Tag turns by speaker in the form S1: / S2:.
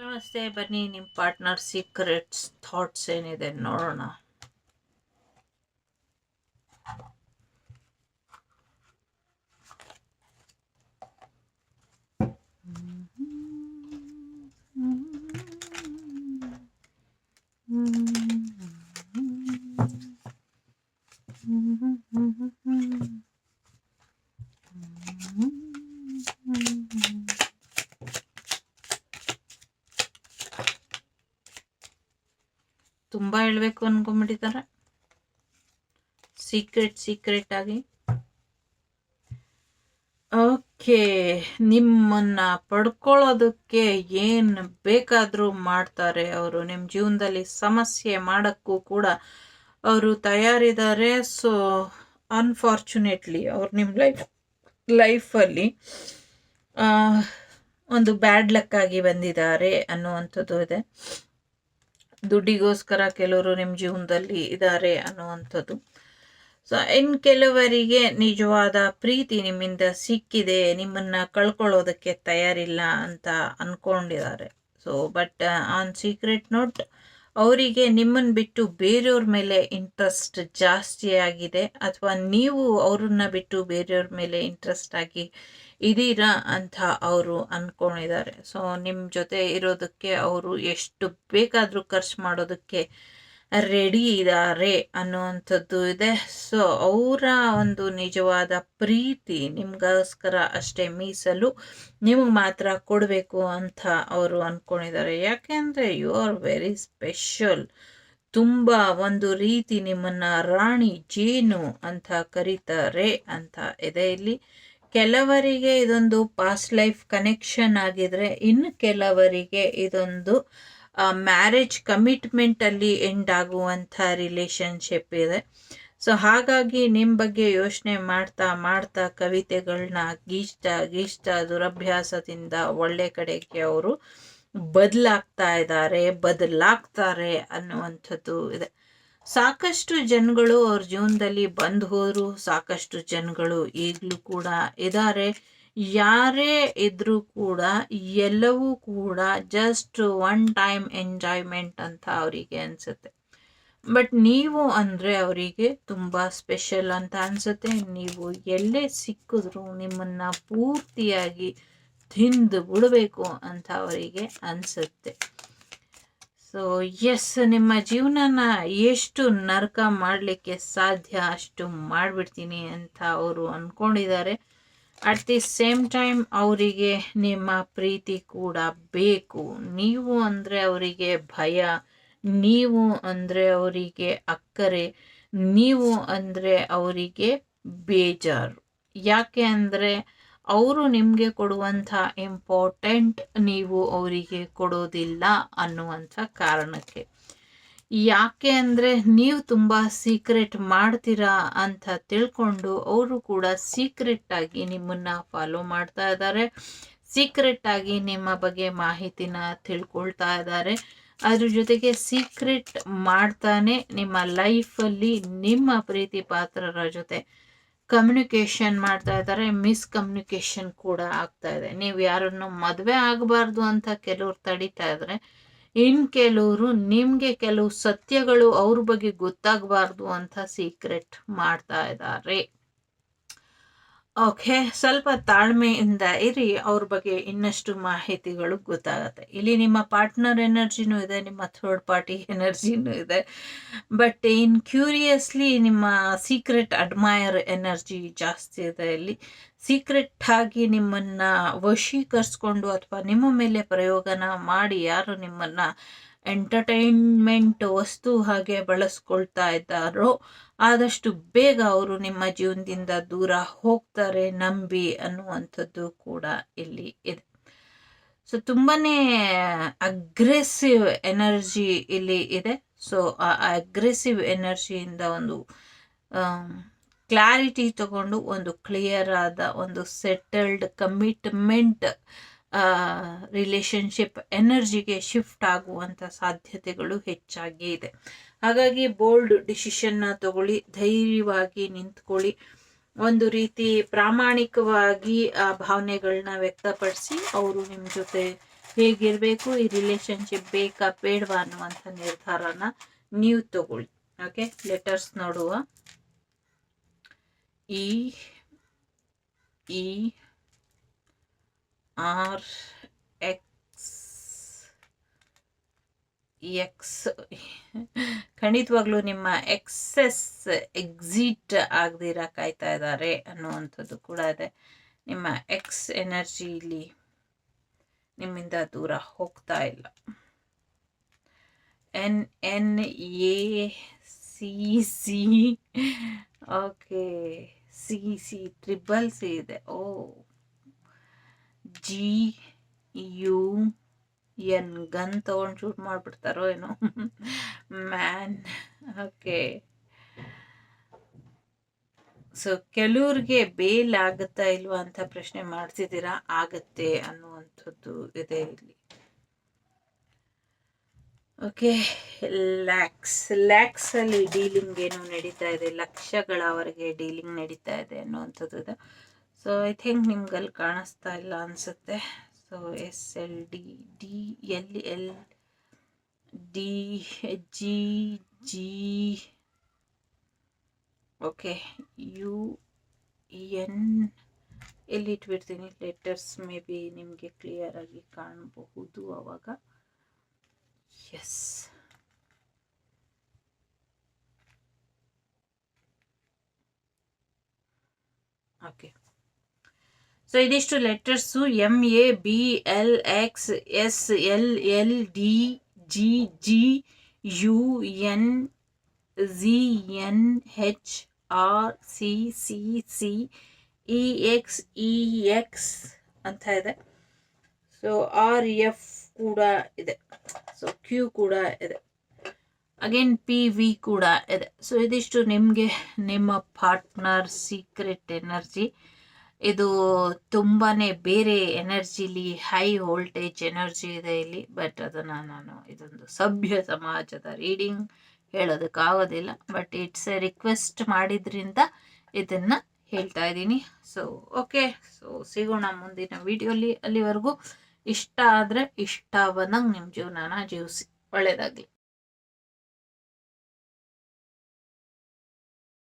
S1: ನಮಸ್ತೆ, ಬನ್ನಿ ನಿಮ್ಮ ಪಾರ್ಟ್ನರ್ ಸೀಕ್ರೆಟ್ಸ್ ಥಾಟ್ಸ್ ಏನಿದೆ ನೋಡೋಣ. ತುಂಬಾ ಹೇಳ್ಬೇಕು ಅನ್ಕೊಂಡ್ಬಿಟ್ಟಿದ್ದಾರೆ ಸೀಕ್ರೆಟ್ ಆಗಿ. ಓಕೆ, ನಿಮ್ಮನ್ನ ಪಡ್ಕೊಳ್ಳೋದಕ್ಕೆ ಏನ್ ಬೇಕಾದ್ರೂ ಮಾಡ್ತಾರೆ ಅವರು. ನಿಮ್ಮ ಜೀವನದಲ್ಲಿ ಸಮಸ್ಯೆ ಮಾಡಕ್ಕೂ ಕೂಡ ಅವರು ತಯಾರಿದ್ದಾರೆ. ಸೊ ಅನ್ಫಾರ್ಚುನೇಟ್ಲಿ ಅವ್ರು ನಿಮ್ಮ ಲೈಫಲ್ಲಿ ಒಂದು ಬ್ಯಾಡ್ ಲಕ್ ಆಗಿ ಬಂದಿದ್ದಾರೆ ಅನ್ನುವಂಥದ್ದು ಇದೆ. ದುಡ್ಡಿಗೋಸ್ಕರ ಕೆಲವರು ನಿಮ್ಮ ಜೀವನದಲ್ಲಿ ಇದ್ದಾರೆ ಅನ್ನುವಂಥದ್ದು. ಸೊ ಇನ್ನು ಕೆಲವರಿಗೆ ನಿಜವಾದ ಪ್ರೀತಿ ನಿಮ್ಮಿಂದ ಸಿಕ್ಕಿದೆ, ನಿಮ್ಮನ್ನ ಕಳ್ಕೊಳ್ಳೋದಕ್ಕೆ ತಯಾರಿಲ್ಲ ಅಂತ ಅನ್ಕೊಂಡಿದ್ದಾರೆ. So but on secret note, ಅವರಿಗೆ ನಿಮ್ಮನ್ನು ಬಿಟ್ಟು ಬೇರೆಯವ್ರ ಮೇಲೆ ಇಂಟ್ರೆಸ್ಟ್ ಜಾಸ್ತಿ ಆಗಿದೆ, ಅಥವಾ ನೀವು ಅವ್ರನ್ನ ಬಿಟ್ಟು ಬೇರೆಯವ್ರ ಮೇಲೆ ಇಂಟ್ರೆಸ್ಟ್ ಆಗಿ ಇದೀರಾ ಅಂತ ಅವರು ಅನ್ಕೊಂಡಿದ್ದಾರೆ. ಸೊ ನಿಮ್ಮ ಜೊತೆ ಇರೋದಕ್ಕೆ ಅವರು ಎಷ್ಟು ಬೇಕಾದರೂ ಖರ್ಚು ಮಾಡೋದಕ್ಕೆ ರೆಡಿ ಇದ್ದಾರೆ ಅನ್ನುವಂಥದ್ದು ಇದೆ. ಸೊ ಅವರ ಒಂದು ನಿಜವಾದ ಪ್ರೀತಿ ನಿಮಗೋಸ್ಕರ ಅಷ್ಟೇ ಮೀಸಲು, ನಿಮಗೆ ಮಾತ್ರ ಕೊಡಬೇಕು ಅಂತ ಅವರು ಅಂದ್ಕೊಂಡಿದ್ದಾರೆ. ಯಾಕೆಂದರೆ ಯು ಆರ್ ವೆರಿ ಸ್ಪೆಷಲ್. ತುಂಬ ಒಂದು ರೀತಿ ನಿಮ್ಮನ್ನ ರಾಣಿ ಜೇನು ಅಂತ ಕರೀತಾರೆ ಅಂತ ಇದೆ ಇಲ್ಲಿ. ಕೆಲವರಿಗೆ ಇದೊಂದು ಪಾಸ್ಟ್ ಲೈಫ್ ಕನೆಕ್ಷನ್ ಆಗಿದ್ರೆ, ಇನ್ನು ಕೆಲವರಿಗೆ ಇದೊಂದು ಮ್ಯಾರೇಜ್ ಕಮಿಟ್ಮೆಂಟ್ ಅಲ್ಲಿ ಎಂಡ್ ಆಗುವಂಥ ರಿಲೇಶನ್ಶಿಪ್ ಇದೆ. ಸೊ ಹಾಗಾಗಿ ನಿಮ್ಮ ಬಗ್ಗೆ ಯೋಚನೆ ಮಾಡ್ತಾ ಕವಿತೆಗಳನ್ನ ಗೀಚ್ತಾ ದುರಭ್ಯಾಸದಿಂದ ಒಳ್ಳೆ ಕಡೆಗೆ ಅವರು ಬದಲಾಗ್ತಾರೆ ಅನ್ನುವಂಥದ್ದು ಇದೆ. ಸಾಕಷ್ಟು ಜನಗಳು ಅವ್ರ ಜೀವನದಲ್ಲಿ ಬಂದು ಹೋದ್ರು, ಸಾಕಷ್ಟು ಜನಗಳು ಈಗಲೂ ಕೂಡ ಇದ್ದಾರೆ. ಯಾರೇ ಇದ್ರೂ ಕೂಡ ಎಲ್ಲವೂ ಕೂಡ ಜಸ್ಟ್ ಒನ್ ಟೈಮ್ ಎಂಜಾಯ್ಮೆಂಟ್ ಅಂತ ಅವರಿಗೆ ಅನ್ಸುತ್ತೆ. ಬಟ್ ನೀವು ಅಂದರೆ ಅವರಿಗೆ ತುಂಬ ಸ್ಪೆಷಲ್ ಅಂತ ಅನ್ಸುತ್ತೆ. ನೀವು ಎಲ್ಲೇ ಸಿಕ್ಕಿದ್ರು ನಿಮ್ಮನ್ನ ಪೂರ್ತಿಯಾಗಿ ತಿಂದು ಬಿಡಬೇಕು ಅಂತ ಅವರಿಗೆ ಅನ್ಸುತ್ತೆ. ಸೊ ಎಸ್, ನಿಮ್ಮ ಜೀವನನ ಎಷ್ಟು ನರಕ ಮಾಡಲಿಕ್ಕೆ ಸಾಧ್ಯ ಅಷ್ಟು ಮಾಡಿಬಿಡ್ತೀನಿ ಅಂತ ಅವರು ಅಂದ್ಕೊಂಡಿದ್ದಾರೆ. ಅಟ್ ದಿ ಸೇಮ್ ಟೈಮ್ ಅವರಿಗೆ ನಿಮ್ಮ ಪ್ರೀತಿ ಕೂಡ ಬೇಕು. ನೀವು ಅಂದರೆ ಅವರಿಗೆ ಭಯ, ನೀವು ಅಂದರೆ ಅವರಿಗೆ ಅಕ್ಕರೆ, ನೀವು ಅಂದರೆ ಅವರಿಗೆ ಬೇಜಾರು. ಯಾಕೆ ಅಂದರೆ ಅವರು ನಿಮಗೆ ಕೊಡುವಂಥ ಇಂಪಾರ್ಟೆಂಟ್ ನೀವು ಅವರಿಗೆ ಕೊಡೋದಿಲ್ಲ ಅನ್ನುವಂಥ ಕಾರಣಕ್ಕೆ. ಯಾಕೆ ಅಂದರೆ ನೀವು ತುಂಬ ಸೀಕ್ರೆಟ್ ಮಾಡ್ತೀರಾ ಅಂತ ತಿಳ್ಕೊಂಡು ಅವರು ಕೂಡ ಸೀಕ್ರೆಟ್ ಆಗಿ ನಿಮ್ಮನ್ನ ಫಾಲೋ ಮಾಡ್ತಾ ಇದ್ದಾರೆ, ಸೀಕ್ರೆಟ್ ಆಗಿ ನಿಮ್ಮ ಬಗ್ಗೆ ಮಾಹಿತಿನ ತಿಳ್ಕೊಳ್ತಾ ಇದ್ದಾರೆ. ಅದ್ರ ಜೊತೆಗೆ ಸೀಕ್ರೆಟ್ ಮಾಡ್ತಾನೆ ನಿಮ್ಮ ಲೈಫಲ್ಲಿ ನಿಮ್ಮ ಪ್ರೀತಿ ಪಾತ್ರರ ಜೊತೆ ಕಮ್ಯುನಿಕೇಶನ್ ಮಾಡ್ತಾ ಇದ್ದಾರೆ. ಮಿಸ್ಕಮ್ಯುನಿಕೇಶನ್ ಕೂಡ ಆಗ್ತಾ ಇದೆ. ನೀವು ಯಾರನ್ನು ಮದುವೆ ಆಗಬಾರ್ದು ಅಂತ ಕೆಲವ್ರು ತಡೀತಾ ಇದ್ರೆ, ಇನ್ನು ಕೆಲವರು ನಿಮಗೆ ಕೆಲವು ಸತ್ಯಗಳು ಅವ್ರ ಬಗ್ಗೆ ಗೊತ್ತಾಗಬಾರ್ದು ಅಂತ ಸೀಕ್ರೆಟ್ ಮಾಡ್ತಾ ಇದ್ದಾರೆ. ಓಕೆ, ಸ್ವಲ್ಪ ತಾಳ್ಮೆಯಿಂದ ಇರಿ, ಅವ್ರ ಬಗ್ಗೆ ಇನ್ನಷ್ಟು ಮಾಹಿತಿಗಳು ಗೊತ್ತಾಗತ್ತೆ. ಇಲ್ಲಿ ನಿಮ್ಮ ಪಾರ್ಟ್ನರ್ ಎನರ್ಜಿನೂ ಇದೆ, ನಿಮ್ಮ ಥರ್ಡ್ ಪಾರ್ಟಿ ಎನರ್ಜಿನೂ ಇದೆ. ಬಟ್ ಇನ್ ಕ್ಯೂರಿಯಸ್ಲಿ ನಿಮ್ಮ ಸೀಕ್ರೆಟ್ ಅಡ್ಮೈರ್ ಎನರ್ಜಿ ಜಾಸ್ತಿ ಇದೆ. ಇಲ್ಲಿ ಸೀಕ್ರೆಟ್ ಆಗಿ ನಿಮ್ಮನ್ನ ವಶೀಕರಿಸ್ಕೊಂಡು ಅಥವಾ ನಿಮ್ಮ ಮೇಲೆ ಪ್ರಯೋಗನ ಮಾಡಿ ಯಾರು ನಿಮ್ಮನ್ನ ಎಂಟರ್ಟೈನ್ಮೆಂಟ್ ವಸ್ತು ಹಾಗೆ ಬಳಸ್ಕೊಳ್ತಾ ಇದ್ದಾರೋ ಆದಷ್ಟು ಬೇಗ ಅವರು ನಿಮ್ಮ ಜೀವನದಿಂದ ದೂರ ಹೋಗ್ತಾರೆ, ನಂಬಿ ಅನ್ನುವಂಥದ್ದು ಕೂಡ ಇಲ್ಲಿ ಇದೆ. ಸೊ ತುಂಬಾನೇ ಅಗ್ರೆಸಿವ್ ಎನರ್ಜಿ ಇಲ್ಲಿ ಇದೆ. ಸೊ ಆ ಅಗ್ರೆಸಿವ್ ಎನರ್ಜಿಯಿಂದ ಒಂದು ಕ್ಲಾರಿಟಿ ತಗೊಂಡು ಒಂದು ಕ್ಲಿಯರ್ ಆದ ಒಂದು ಸೆಟಲ್ಡ್ ಕಮಿಟ್ಮೆಂಟ್ ರಿಲೇಶನ್ಶಿಪ್ ಎನರ್ಜಿಗೆ ಶಿಫ್ಟ್ ಆಗುವಂಥ ಸಾಧ್ಯತೆಗಳು ಹೆಚ್ಚಾಗಿ ಇದೆ. ಹಾಗಾಗಿ ಬೋಲ್ಡ್ ಡಿಸಿಷನ್ನ ತಗೊಳ್ಳಿ, ಧೈರ್ಯವಾಗಿ ನಿಂತ್ಕೊಳ್ಳಿ. ಒಂದು ರೀತಿ ಪ್ರಾಮಾಣಿಕವಾಗಿ ಆ ಭಾವನೆಗಳನ್ನ ವ್ಯಕ್ತಪಡಿಸಿ ಅವರು ನಿಮ್ಮ ಜೊತೆ ಹೇಗಿರಬೇಕು, ಈ ರಿಲೇಶನ್ಶಿಪ್ ಬೇಕಾ ಬೇಡವಾ ಅನ್ನುವಂಥ ನಿರ್ಧಾರನ ನೀವು ತಗೊಳ್ಳಿ. ಓಕೆ, ಲೆಟರ್ಸ್ ನೋಡುವ. ಇ ಆರ್ ಎಕ್ಸ್ ಖಂಡಿತವಾಗ್ಲೂ ನಿಮ್ಮ ಎಕ್ಸಿಟ್ ಆಗದಿರ ಕಾಯ್ತಾ ಇದ್ದಾರೆ ಅನ್ನುವಂಥದ್ದು ಕೂಡ ಇದೆ. ನಿಮ್ಮ ಎಕ್ಸ್ ಎನರ್ಜಿಲಿ ನಿಮ್ಮಿಂದ ದೂರ ಹೋಗ್ತಾ ಇಲ್ಲ. NNACC okay, CC triple C ಇದೆ. ಓ GUN ಗನ್ ತಗೊಂಡು ಶೂಟ್ ಮಾಡ್ಬಿಡ್ತಾರೋ ಏನೋ. ಮ್ಯಾನ್. ಓಕೆ, ಸೊ ಕೆಲವ್ರಿಗೆ ಬೇಲ್ ಆಗುತ್ತಾ ಇಲ್ವಾ ಅಂತ ಪ್ರಶ್ನೆ ಮಾಡ್ತಿದ್ದೀರಾ. ಆಗತ್ತೆ ಅನ್ನುವಂಥದ್ದು ಇದೆ ಇಲ್ಲಿ. ಓಕೆ, ಲ್ಯಾಕ್ಸ್ ಅಲ್ಲಿ ಡೀಲಿಂಗ್ ಏನು ನಡೀತಾ ಇದೆ, ಲಕ್ಷಗಳವರೆಗೆ ಡೀಲಿಂಗ್ ನಡೀತಾ ಇದೆ ಅನ್ನುವಂಥದ್ದು ಇದೆ. ಸೊ ಐ ಥಿಂಕ್ ನಿಮ್ಗಲ್ಲಿ ಕಾಣಿಸ್ತಾ ಇಲ್ಲ ಅನ್ಸುತ್ತೆ. ಸೊ SLDLDGG ಓಕೆ, UN ಎಲ್ಲಿ ಇಟ್ಬಿಡ್ತೀನಿ. ಲೆಟರ್ಸ್ ಮೇ ಬಿ ನಿಮಗೆ ಕ್ಲಿಯರ್ ಆಗಿ ಕಾಣಬಹುದು ಅವಾಗ. Yes, okay. ಸೊ ಇದಿಷ್ಟು ಲೆಟರ್ಸು MABLXSLDGGUNHRCCCEXEX ಅಂತ ಇದೆ. ಸೊ RF ಕೂಡ ಇದೆ. ಸೊ Q ಕೂಡ ಇದೆ. ಅಗೇನ್ PV ಕೂಡ ಇದೆ. ಸೊ ಇದಿಷ್ಟು ನಿಮಗೆ ನಿಮ್ಮ ಪಾರ್ಟ್ನರ್ ಸೀಕ್ರೆಟ್ ಎನರ್ಜಿ. ಇದು ತುಂಬಾನೇ ಬೇರೆ ಎನರ್ಜಿಲಿ ಹೈ ವೋಲ್ಟೇಜ್ ಎನರ್ಜಿ ಇದೆ ಇಲ್ಲಿ. ಬಟ್ ಅದನ್ನು ನಾನು ಇದೊಂದು ಸಭ್ಯ ಸಮಾಜದ ರೀಡಿಂಗ್ ಹೇಳೋದಕ್ಕಾಗೋದಿಲ್ಲ. ಬಟ್ ಇಟ್ಸ್ ಎ ರಿಕ್ವೆಸ್ಟ್ ಮಾಡಿದ್ರಿಂದ ಇದನ್ನ ಹೇಳ್ತಾ ಇದ್ದೀನಿ. ಸೊ ಓಕೆ, ಸೊ ಸಿಗೋಣ ಮುಂದಿನ ವಿಡಿಯೋಲಿ. ಅಲ್ಲಿವರೆಗೂ ಇಷ್ಟ ಆದರೆ ಇಷ್ಟ ಬಂದಂಗೆ ನಿಮ್ಮ ಜೀವನನ ಜೀವಿಸಿ. ಒಳ್ಳೆಯದಾಗಲಿ.